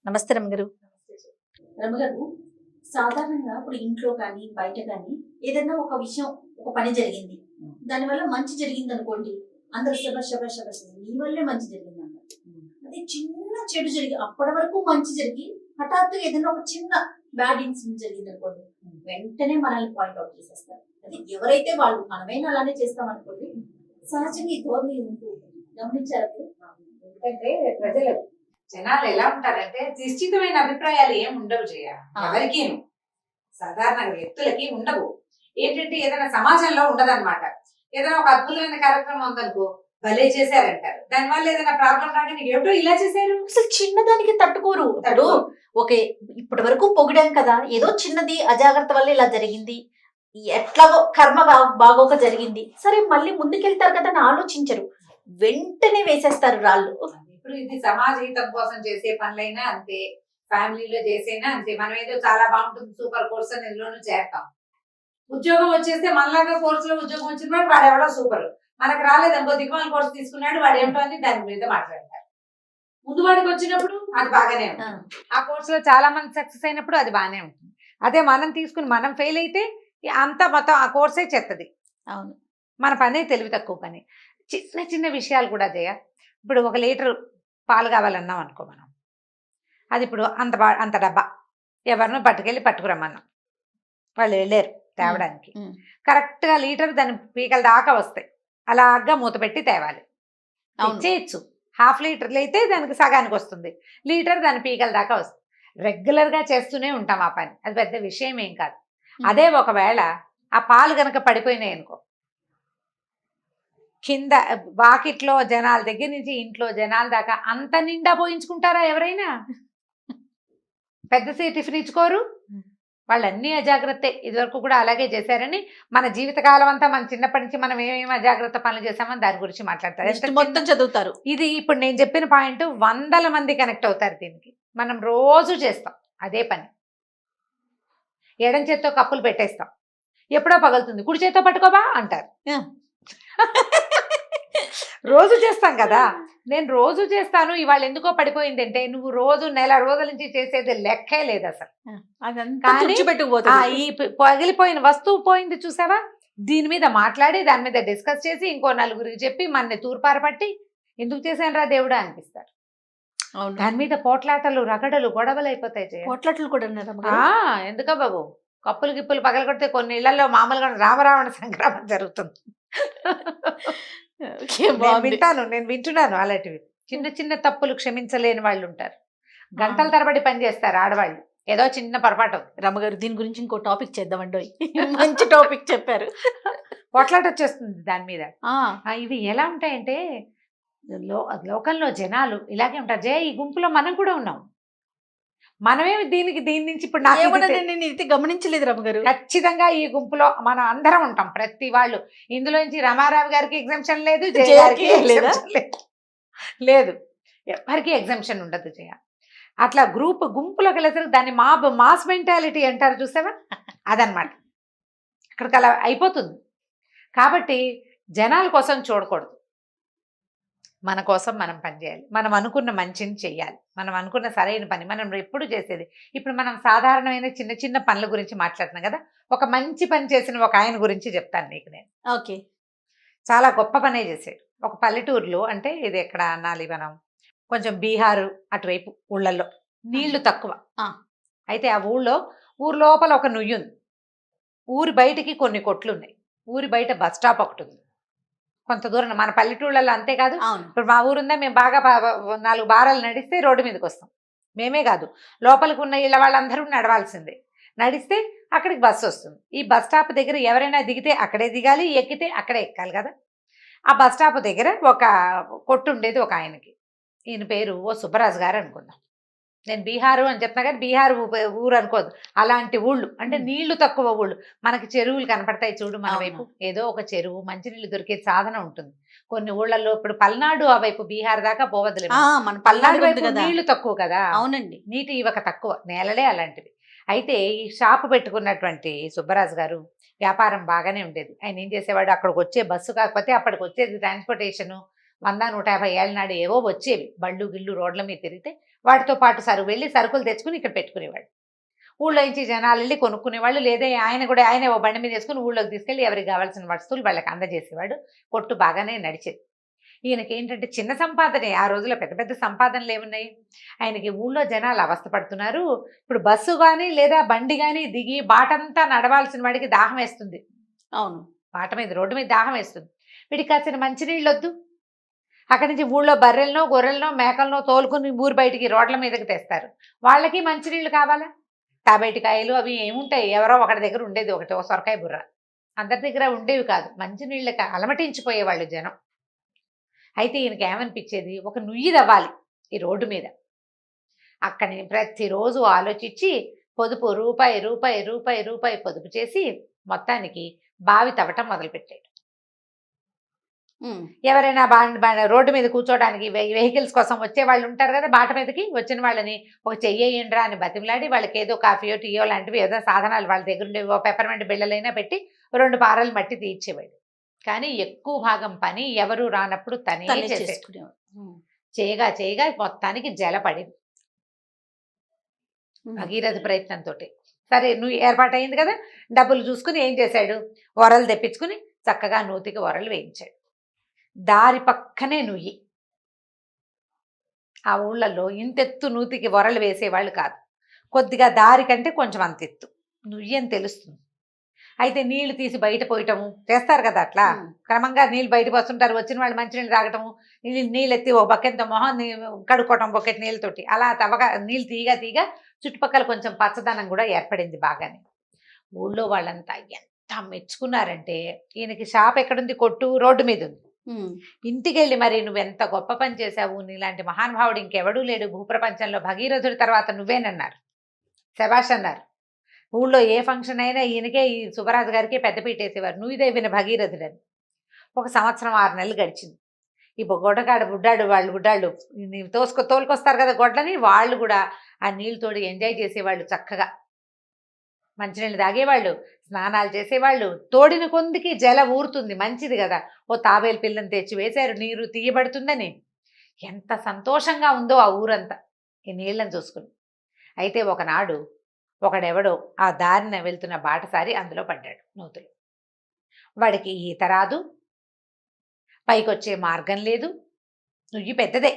నమస్తే రమగారు. రమగారు, సాధారణంగా ఇప్పుడు ఇంట్లో కానీ బయట కానీ ఏదైనా ఒక విషయం, ఒక పని జరిగింది, దానివల్ల మంచి జరిగింది అనుకోండి, అందరు శబాష్ శబాష్ శబాష్ నీ వల్లే మంచి జరిగింది అంటారు. అదే చిన్న చెడు జరిగి అప్పటి వరకు మంచి జరిగి హఠాత్తుగా ఏదైనా ఒక చిన్న బ్యాడ్ ఇన్సిడెంట్ జరిగింది అనుకోండి, వెంటనే మనల్ని పాయింట్అవుట్ చేసేస్తారు. అది ఎవరైతే వాళ్ళు, మనమైనా అలానే చేస్తాం అనుకోండి. సహజంగా ఈ ధోరణి గమనించారు. ఎందుకంటే ప్రజలు జనాలు ఎలా ఉంటారంటే నిశ్చితమైన అభిప్రాయాలు ఏం ఉండవు జయ, ఎవరికి సాధారణ వ్యక్తులకి ఉండవు. ఏంటంటే ఏదైనా సమాజంలో ఉండదన్నమాట. ఏదైనా ఒక అద్భుతమైన కార్యక్రమం ఉందనుకో, భలే చేశారంటారు. దానివల్ల ఏదైనా ప్రాబ్లం రాక నీకు ఏమిటో ఇలా చేశారు, అసలు చిన్నదానికి తట్టుకోరు. ఇప్పుడు ఓకే, ఇప్పటి వరకు పొగిడాం కదా, ఏదో చిన్నది అజాగ్రత్త వల్ల ఇలా జరిగింది, ఎట్లాగో కర్మ బాగోక జరిగింది, సరే మళ్ళీ ముందుకెళ్తారు కదా అని ఆలోచించరు, వెంటనే వేసేస్తారు రాళ్ళు. ఇప్పుడు ఇది సమాజ హితం కోసం చేసే పనులైనా అంతే, ఫ్యామిలీలో చేసేనా అంతే. మనం ఏదో చాలా బాగుంటుంది సూపర్ కోర్స్ అని ఇందులోనూ చేస్తాం. ఉద్యోగం వచ్చేస్తే మనలాగా కోర్సులో ఉద్యోగం వచ్చిన వాడు ఎవడో సూపర్, మనకు రాలేదు అనుకో దిగ్మాల కోర్సు తీసుకున్నాడు వాడు ఏమిటో అని దాని మీద మాట్లాడతారు. ముందు వాడికి వచ్చినప్పుడు అది బాగానే ఉంటుంది, ఆ కోర్సులో చాలా మంది సక్సెస్ అయినప్పుడు అది బాగానే ఉంటుంది. అదే మనం తీసుకుని మనం ఫెయిల్ అయితే అంతా మొత్తం ఆ కోర్సే చెత్తది. అవును, మన పనే తెలివి తక్కువ పని. చిన్న చిన్న విషయాలు కూడా జయ, ఇప్పుడు 1 లీటర్ పాలు కావాలన్నాం అనుకో మనం, అది ఇప్పుడు అంత డబ్బా ఎవరినో పట్టుకురమ్మన్నాం, వాళ్ళు వెళ్ళారు తేవడానికి. కరెక్ట్గా లీటర్ దాని పీకల దాకా వస్తాయి, అలాగా మూత పెట్టి తేవాలి. చేయొచ్చు. 1/2 లీటర్లు అయితే దానికి సగానికి వస్తుంది, లీటర్ దాని పీకల దాకా వస్తుంది. రెగ్యులర్గా చేస్తూనే ఉంటాం ఆ పని, అది పెద్ద విషయం ఏం కాదు. అదే ఒకవేళ ఆ పాలు గనక పడిపోయినాయి అనుకో, కింద వాకిట్లో జనాల దగ్గర నుంచి ఇంట్లో జనాల దాకా అంత నిండా పోయించుకుంటారా ఎవరైనా? పెద్ద టిఫిన్ ఇచ్చుకోరు. వాళ్ళన్నీ అజాగ్రత్తే, ఇదివరకు కూడా అలాగే చేశారని మన జీవితకాలం అంతా మన చిన్నప్పటి నుంచి మనం ఏమేమి అజాగ్రత్త పనులు చేసామని దాని గురించి మాట్లాడతారు, మొత్తం చదువుతారు. ఇది ఇప్పుడు నేను చెప్పిన పాయింట్ 100 మంది కనెక్ట్ అవుతారు దీనికి. మనం రోజు చేస్తాం అదే పని. ఎడం చేత్తో కప్పులు పెట్టేస్తాం, ఎప్పుడో పగులుతుంది, కుడి చేత్తో పట్టుకోబా అంటారు. రోజు చేస్తాం కదా. నేను రోజు చేస్తాను, ఇవాళ ఎందుకో పడిపోయింది అంటే, నువ్వు రోజు నెల రోజుల నుంచి చేసేది లెక్కే లేదు అసలు. ఈ పగిలిపోయిన వస్తువు పోయింది చూసావా, దీని మీద మాట్లాడి దాని మీద డిస్కస్ చేసి ఇంకో నలుగురికి చెప్పి మన తూర్పార పట్టి ఎందుకు చేశాను రా దేవుడా అనిపిస్తారు. దాని మీద పోట్లాటలు రగడలు గొడవలు అయిపోతాయి. పోట్లాటలు కూడా ఎందుక బాబు, కప్పులు గిప్పులు పగల కొడితే కొన్ని ఇళ్లలో మామూలుగా రామరావణ సంగ్రామం జరుగుతుంది. నేను వింటున్నాను అలాంటివి. చిన్న చిన్న తప్పులు క్షమించలేని వాళ్ళు ఉంటారు, గంటల తరబడి పని చేస్తారు ఆడవాళ్ళు, ఏదో చిన్న పొరపాటు. రమ్మగారు, దీని గురించి ఇంకో టాపిక్ చేద్దామండి. మంచి టాపిక్ చెప్పారు. పోట్లాట వచ్చేస్తుంది దాని మీద. ఇవి ఎలా ఉంటాయంటే, లోకంలో జనాలు ఇలాగే ఉంటారు జయ. ఈ గుంపులో మనం కూడా ఉన్నాం. మనమేమి దీని నుంచి ఇప్పుడు నేను ఇది గమనించలేదు రమ్మగారు. ఖచ్చితంగా ఈ గుంపులో మనం అందరం ఉంటాం, ప్రతి వాళ్ళు. ఇందులో నుంచి రమారావు గారికి ఎగ్జామ్షన్ లేదు, లేదు, ఎవరికి ఎగ్జామ్షన్ ఉండదు జయ. అట్లా గుంపులోకి వెళ్ళేసరికి దాన్ని మాస్ మెంటాలిటీ అంటారు చూసావా, అదనమాట. అక్కడికి అలా అయిపోతుంది. కాబట్టి జనాల కోసం చూడకూడదు, మన కోసం మనం పనిచేయాలి, మనం అనుకున్న మంచిని చెయ్యాలి, మనం అనుకున్న సరైన పని మనం ఎప్పుడు చేసేది. ఇప్పుడు మనం సాధారణమైన చిన్న చిన్న పనుల గురించి మాట్లాడుతున్నాం కదా, ఒక మంచి పని చేసిన ఒక ఆయన గురించి చెప్తాను నీకు నేను. ఓకే, చాలా గొప్ప పనే చేశాడు. ఒక పల్లెటూరులో, అంటే ఇది ఎక్కడ అనాలి మనం, కొంచెం బీహారు అటువైపు ఊళ్ళల్లో నీళ్లు తక్కువ. అయితే ఆ ఊరు లోపల ఒక నుయ్యి ఉంది, ఊరి బయటికి కొన్ని కొట్లు ఉన్నాయి, ఊరి బయట బస్ స్టాప్ ఒకటి ఉంది. కొంత దూరం మన పల్లెటూళ్ళలో అంతేకాదు. ఇప్పుడు మా ఊరుందా, మేము బాగా 4 బారాలు నడిస్తే రోడ్డు మీదకి వస్తాం. మేమే కాదు, లోపలికి ఉన్న ఇళ్ళ వాళ్ళందరూ నడవాల్సిందే. నడిస్తే అక్కడికి బస్సు వస్తుంది. ఈ బస్ స్టాప్ దగ్గర ఎవరైనా దిగితే అక్కడే దిగాలి, ఎక్కితే అక్కడే ఎక్కాలి కదా. ఆ బస్ స్టాప్ దగ్గర ఒక కొట్టు ఉండేది ఒక ఆయనకి. ఈయన పేరు సుబ్బరాజు గారు అనుకుందాం. నేను బీహారు అని చెప్తున్నా కానీ బీహార్ ఊరు అనుకోదు, అలాంటి ఊళ్ళు, అంటే నీళ్లు తక్కువ ఊళ్ళు. మనకి చెరువులు కనపడతాయి చూడు మన వైపు, ఏదో ఒక చెరువు మంచినీళ్ళు దొరికే సాధన ఉంటుంది. కొన్ని ఊళ్ళల్లో ఇప్పుడు పల్నాడు ఆ వైపు బీహార్ దాకా పోవద్దులేదు, మన పల్నాడు వైపు నీళ్లు తక్కువ కదా. అవునండి, నీటి ఇవక తక్కువ, నేలలే అలాంటివి. అయితే ఈ షాపు పెట్టుకున్నటువంటి సుబ్బరాజు గారు వ్యాపారం బాగానే ఉండేది. ఆయన ఏం చేసేవాడు, అక్కడికి వచ్చే బస్సు కాకపోతే అప్పటికి వచ్చేది ట్రాన్స్పోర్టేషను 100-150 ఏళ్ళ నాడు ఏవో వచ్చేవి బళ్ళు గిళ్ళు రోడ్ల మీద తిరిగితే వాటితో పాటు వెళ్ళి సరుకులు తెచ్చుకుని ఇక్కడ పెట్టుకునేవాడు. ఊళ్ళో నుంచి జనాలు వెళ్ళి కొనుక్కునేవాళ్ళు, లేదా ఆయనే ఓ బండి మీద వేసుకుని ఊళ్ళోకి తీసుకెళ్ళి ఎవరికి కావాల్సిన వస్తువులు వాళ్ళకి అందజేసేవాడు. కొట్టు బాగానే నడిచేది. ఈయనకి ఏంటంటే చిన్న సంపాదనే, ఆ రోజుల్లో పెద్ద పెద్ద సంపాదనలు ఏమున్నాయి. ఆయనకి ఊళ్ళో జనాలు అవస్థ పడుతున్నారు. ఇప్పుడు బస్సు కానీ లేదా బండి కానీ దిగి బాటంతా నడవాల్సిన వాడికి దాహం వేస్తుంది. అవును. బాట మీద రోడ్డు మీద దాహం వేస్తుంది. వీడికి కాసిన మంచినీళ్ళు వద్దు. అక్కడి నుంచి ఊళ్ళో బర్రెలనో గొర్రెలనో మేకలనో తోలుకుని ఊరు బయటికి రోడ్ల మీదకి తెస్తారు. వాళ్ళకి మంచినీళ్ళు కావాలా? తాబేటికాయలు అవి ఏముంటాయి, ఎవరో ఒకటి దగ్గర ఉండేది ఒకటి, ఓ సొరకాయ బుర్ర, అందరి దగ్గర ఉండేవి కాదు. మంచినీళ్ళకి అలమటించిపోయేవాళ్ళు జనం. అయితే ఈయనకి ఏమనిపించేది, ఒక నుయ్యి తవ్వాలి ఈ రోడ్డు మీద. అక్కడి ప్రతిరోజు ఆలోచించి పొదుపు రూపాయి పొదుపు చేసి మొత్తానికి బావి తవ్వటం మొదలుపెట్టాడు. ఎవరైనా రోడ్డు మీద కూర్చోడానికి వెహికల్స్ కోసం వచ్చే వాళ్ళు ఉంటారు కదా, బాట మీదకి వచ్చిన వాళ్ళని ఒక చెయ్యండ్రా అని బతిమలాడి వాళ్ళకి ఏదో కాఫీయో టీయో లాంటివి ఏదో సాధనాలు వాళ్ళ దగ్గర ఉండే పెప్పర్మెంట్ బిళ్ళలైనా పెట్టి 2 పారలు మట్టి తీర్చేవాడు. కానీ ఎక్కువ భాగం పని ఎవరు రానప్పుడు తనే చేసుకునేవాడు. చేయగా మొత్తానికి జల పడింది భగీరథ ప్రయత్నంతో. సరే నువ్వు ఏర్పాటైంది కదా, డబ్బులు చూసుకుని ఏం చేశాడు, వరలు తెప్పించుకుని చక్కగా నూతికి వరలు వేయించాడు. దారి పక్కనే నుయ్యి. ఆ ఊళ్ళల్లో ఇంతెత్తు నూతికి వరలు వేసేవాళ్ళు కాదు, కొద్దిగా దారి కంటే కొంచెం అంతెత్తు నుయ్యి అని తెలుస్తుంది. అయితే నీళ్లు తీసి బయట పోయటము చేస్తారు కదా, అట్లా క్రమంగా నీళ్ళు బయటకు వస్తుంటారు. వచ్చిన వాళ్ళు మంచినీళ్ళు తాగటము, నీళ్ళు ఎత్తి ఒక బకెట్తో మొహం కడుక్కోవటం బకెట్ నీళ్ళతోటి, అలా తవ్వగా నీళ్ళు తీగ చుట్టుపక్కల కొంచెం పచ్చదనం కూడా ఏర్పడింది బాగానే. ఊళ్ళో వాళ్ళంతా ఎంత మెచ్చుకున్నారంటే, ఈయనకి షాప్ ఎక్కడుంది, కొట్టు రోడ్డు మీద ఉంది. ఇంటికి వెళ్ళి మరి నువ్వెంత గొప్ప పని చేశావు, నీలాంటి మహానుభావుడు ఇంకెవడూ లేడు భూప్రపంచంలో, భగీరథుడి తర్వాత నువ్వేనన్నారు. శభాష్ అన్నారు. ఊళ్ళో ఏ ఫంక్షన్ అయినా ఈయనకే, ఈ సుబ్బరాజు గారికి పెద్దపీట వేసేవారు, నువ్వుదేవిన భగీరథుడని. 1 సంవత్సరం 6 నెలలు గడిచింది. ఈ బుడ్డాడు వాళ్ళు తోలుకొస్తారు కదా గొడ్లని, వాళ్ళు కూడా ఆ నీళ్ళతోటి ఎంజాయ్ చేసేవాళ్ళు. చక్కగా మంచినీళ్ళు తాగేవాళ్ళు, స్నానాలు చేసేవాళ్ళు. తోడిన కొందికి జల ఊరుతుంది, మంచిది కదా. ఓ తాబేలు పిల్లని తెచ్చి వేశారు, నీరు తీయబడుతుందని. ఎంత సంతోషంగా ఉందో ఆ ఊరంతా ఈ నీళ్ళని చూసుకుని. అయితే ఒకనాడు ఒకడెవడో ఆ దారిన వెళ్తున్న బాటసారి అందులో పడ్డాడు నూతులు. వాడికి ఈత రాదు, పైకొచ్చే మార్గం లేదు. నుయ్యి పెద్దదే,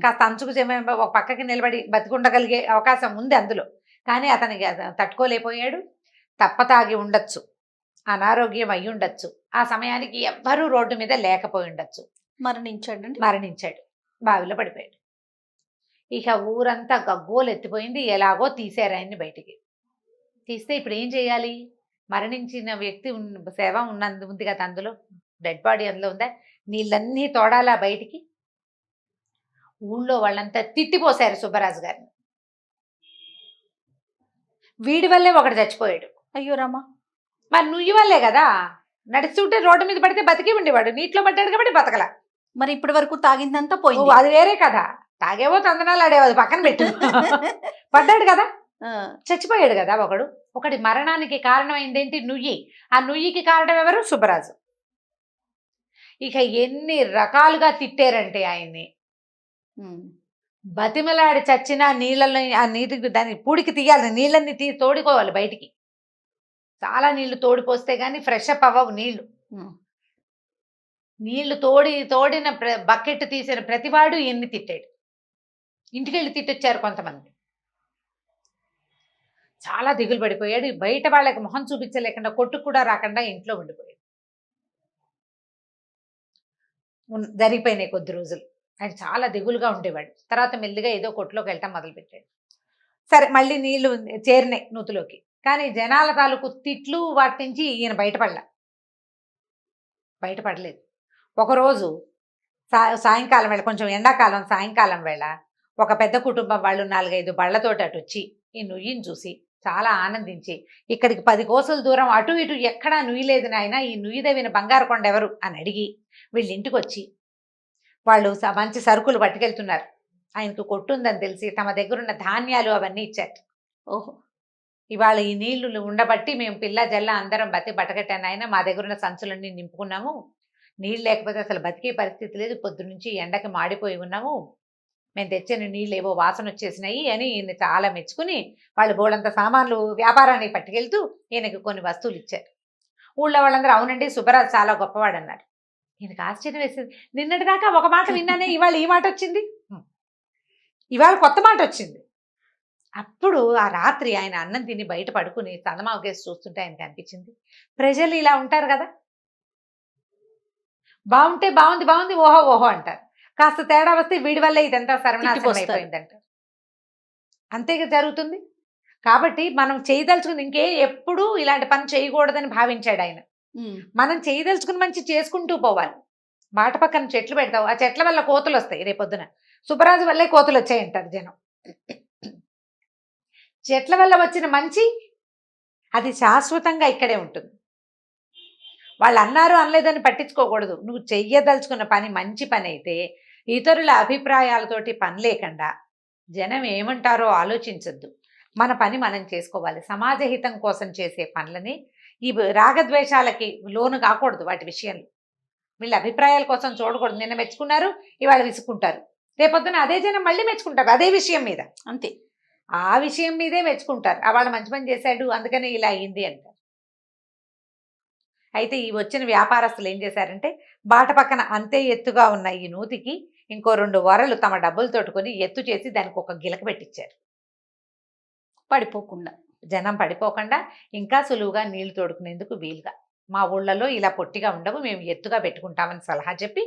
కాస్త అంచుకు ఒక పక్కకి నిలబడి బతికుండగలిగే అవకాశం ఉంది అందులో. కానీ అతనికి తట్టుకోలేకపోయాడు. తప్పతాగి ఉండొచ్చు, అనారోగ్యం అయి ఉండొచ్చు, ఆ సమయానికి ఎవ్వరూ రోడ్డు మీద లేకపోయి ఉండొచ్చు. మరణించాడు, బావిలో పడిపోయాడు. ఇక ఊరంతా గగ్గోలు ఎత్తిపోయింది. ఎలాగో తీశారు ఆయన్ని బయటికి. తీస్తే ఇప్పుడు ఏం చేయాలి, మరణించిన వ్యక్తి సేవ ఉంది కదా అందులో, డెడ్ బాడీ అందులో ఉందా, నీళ్ళన్నీ తోడాలా బయటికి. ఊళ్ళో వాళ్ళంతా తిట్టిపోశారు సుబ్బరాజు గారిని. వీడి వల్లే ఒకడు చచ్చిపోయాడు. అయ్యో రామా, మరి నుయ్యి వల్లే కదా, నడుస్తుంటే రోడ్డు మీద పడితే బతికి ఉండేవాడు, నీటిలో పడ్డాడు కాబట్టి బతకలా. మరి ఇప్పటి వరకు తాగిందంతా పోయింది, అది వేరే కదా. తాగేవో తందనాలు ఆడేవో, అది పక్కన పెట్టు. పడ్డాడు కదా, చచ్చిపోయాడు కదా ఒకటి మరణానికి కారణమైంది ఏంటి, నుయ్యి. ఆ నుయ్యికి కారణం ఎవరు, సుబ్బరాజు. ఇక ఎన్ని రకాలుగా తిట్టారంటే ఆయన్ని. బతిమలాడి చచ్చిన నీళ్ళని, ఆ నీటికి దాన్ని పూడికి తీయాలి, నీళ్ళని తోడుకోవాలి బయటికి. చాలా నీళ్లు తోడిపోస్తే గానీ ఫ్రెష్ అప్ అవ్వవు నీళ్లు తోడిన బకెట్ తీసిన ప్రతివాడు ఎన్ని తిట్టాడు. ఇంటికి వెళ్ళి తిట్టొచ్చారు కొంతమంది. చాలా దిగులు పడిపోయాడు. బయట వాళ్ళకి మొహం చూపించలేకుండా, కొట్టుకు కూడా రాకుండా ఇంట్లో ఉండిపోయాడు. జరిగిపోయినాయి కొద్ది రోజులు. ఆయన చాలా దిగులుగా ఉండేవాడు. తర్వాత మెల్లిగా ఏదో కొట్టులోకి వెళ్ళటం మొదలుపెట్టాడు. సరే మళ్ళీ నీళ్లు చేరినాయి నూతులోకి. కానీ జనాల తాలూకు తిట్లు వాటి నుంచి ఈయన బయటపడలేదు. ఒకరోజు సాయంకాలం వేళ, కొంచెం ఎండాకాలం సాయంకాలం వేళ, ఒక పెద్ద కుటుంబం వాళ్ళు 4-5 బళ్ళతోటి అటు వచ్చి ఈ నుయ్యిని చూసి చాలా ఆనందించి, ఇక్కడికి 10 కోసుల దూరం అటు ఇటు ఎక్కడా నుయ్యి లేదు నాయన, ఈ నుయ్యి దేవిన బంగారు కొండ ఎవరు అని అడిగి వీళ్ళ ఇంటికి వచ్చి వాళ్ళు మంచి సరుకులు పట్టుకెళ్తున్నారు. ఆయనకు కొట్టుందని తెలిసి తమ దగ్గరున్న ధాన్యాలు అవన్నీ ఇచ్చారు. ఓహో, ఇవాళ ఈ నీళ్లు ఉండబట్టి మేము పిల్ల జల్ల అందరం బతకట్టాను ఆయన, మా దగ్గరున్న సంచులన్నీ నింపుకున్నాము, నీళ్ళు లేకపోతే అసలు బతికే పరిస్థితి లేదు, పొద్దున్నుంచి ఎండకి మాడిపోయి ఉన్నాము, మేము తెచ్చిన నీళ్ళు ఏవో వాసన వచ్చేసినాయి అని ఈయన చాలా మెచ్చుకుని వాళ్ళు బోళ్ళంత సామాన్లు వ్యాపారానికి పట్టుకెళ్తూ ఈయనకి కొన్ని వస్తువులు ఇచ్చారు. ఊళ్ళో వాళ్ళందరూ అవునండి సుబ్బరాజు చాలా గొప్పవాడు అన్నారు. ఈయనకు ఆశ్చర్యం వేసింది, నిన్నటిదాకా ఒక మాట విన్నానే, ఇవాళ ఈ మాట వచ్చింది, ఇవాళ కొత్త మాట వచ్చింది. అప్పుడు ఆ రాత్రి ఆయన అన్నం తిని బయట పడుకుని చందమామ కేసు చూస్తుంటే ఆయనకి అనిపించింది, ప్రజలు ఇలా ఉంటారు కదా, బాగుంటే బాగుంది బాగుంది ఓహో ఓహో అంటారు, కాస్త తేడా వస్తే వీడి వల్ల ఇదంతా సర్వనాశనం అయిపోయిందంటారు. అంతేగా జరుగుతుంది. కాబట్టి మనం చేయదలుచుకుంది ఎప్పుడూ ఇలాంటి పని చేయకూడదని భావించాడు ఆయన. మనం చేయదలుచుకుని మంచి చేసుకుంటూ పోవాలి. మాట పక్కన చెట్లు పెడతావు, ఆ చెట్ల వల్ల కోతులు వస్తాయి, రేపొద్దున సుబ్బరాజు వల్లే కోతులు వచ్చాయంటారు జనం. చెట్ల వల్ల వచ్చిన మంచి అది శాశ్వతంగా ఇక్కడే ఉంటుంది. వాళ్ళు అన్నారు అనలేదని పట్టించుకోకూడదు. నువ్వు చెయ్యదలుచుకున్న పని మంచి పని అయితే ఇతరుల అభిప్రాయాలతోటి పని లేకుండా జనం ఏమంటారో ఆలోచించద్దు, మన పని మనం చేసుకోవాలి. సమాజ హితం కోసం చేసే పనులని ఈ రాగద్వేషాలకి లోను కాకూడదు. వాటి విషయంలో వీళ్ళ అభిప్రాయాల కోసం చూడకూడదు. నిన్న మెచ్చుకున్నారు, ఇవాళ విసుకుంటారు, రేపొద్దున అదే జనం మళ్ళీ మెచ్చుకుంటారు అదే విషయం మీద, అంతే ఆ విషయం మీదే మెచ్చుకుంటారు. వాళ్ళు మంచి పని చేశాడు అందుకనే ఇలా అయింది అంటారు. అయితే ఈ వచ్చిన వ్యాపారస్తులు ఏం చేశారంటే బాట పక్కన అంతే ఎత్తుగా ఉన్న ఈ నూతికి ఇంకో 2 వరలు తమ డబ్బులు తోడుకొని ఎత్తు చేసి దానికి ఒక గిలక పెట్టించారు. పడిపోకుండా, జనం పడిపోకుండా ఇంకా సులువుగా నీళ్లు తోడుకునేందుకు వీలుగా. మా ఊళ్ళలో ఇలా పొట్టిగా ఉండవు, మేము ఎత్తుగా పెట్టుకుంటామని సలహా చెప్పి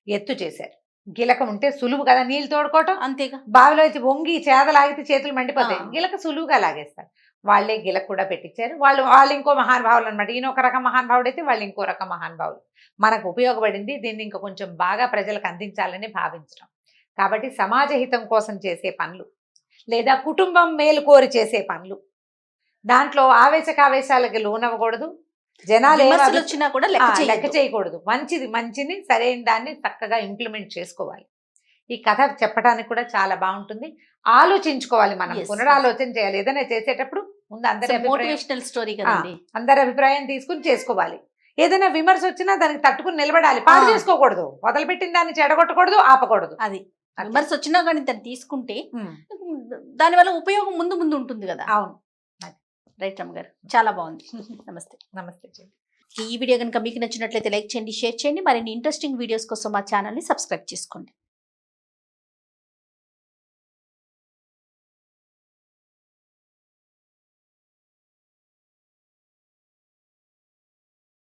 ఎత్తు చేశారు. గిలక ఉంటే సులువు కదా నీళ్ళు తోడుకోవటం. అంతేగా, బావిలో అయితే వంగి చేదలాగితే చేతులు మండిపోతాయి, గిలక సులువుగా లాగేస్తారు. వాళ్ళే గిలక కూడా పెట్టించారు. వాళ్ళు ఇంకో మహానుభావులు అనమాట. ఈయన ఒక రకం మహానుభావుడు అయితే వాళ్ళు ఇంకో రకం మహానుభావులు. మనకు ఉపయోగపడింది, దీన్ని ఇంకా కొంచెం బాగా ప్రజలకు అందించాలని భావించడం. కాబట్టి సమాజ హితం కోసం చేసే పనులు లేదా కుటుంబం మేలు కోరి చేసే పనులు, దాంట్లో ఆవేశకావేశాలకి లోనవ్వకూడదు. జనాలు విమర్శలు వచ్చినా కూడా లెక్క చేయకూడదు. మంచిని సరైన దాన్ని చక్కగా ఇంప్లిమెంట్ చేసుకోవాలి. ఈ కథ చెప్పడానికి కూడా చాలా బాగుంటుంది. ఆలోచించుకోవాలి, మనం పునరాలోచన చేయాలి. ఏదైనా చేసేటప్పుడు ముందు మోటివేషనల్ స్టోరీ కదండి, అందరి అభిప్రాయం తీసుకుని చేసుకోవాలి. ఏదైనా విమర్శ వచ్చినా దానికి తట్టుకుని నిలబడాలి, పాడు చేసుకోకూడదు, మొదలుపెట్టిన దాన్ని చెడగొట్టకూడదు, ఆపకూడదు. అది విమర్శ వచ్చినా కానీ దాన్ని తీసుకుంటే దానివల్ల ఉపయోగం ముందు ముందు ఉంటుంది కదా. అవును, రైట్ రమ్మ గారు, చాలా బాగుంది. నమస్తే. నమస్తే. ఈ వీడియో కనుక మీకు నచ్చినట్లయితే లైక్ చేయండి, షేర్ చేయండి. మరిన్ని ఇంట్రెస్టింగ్ వీడియోస్ కోసం మా ఛానల్ని సబ్స్క్రైబ్ చేసుకోండి.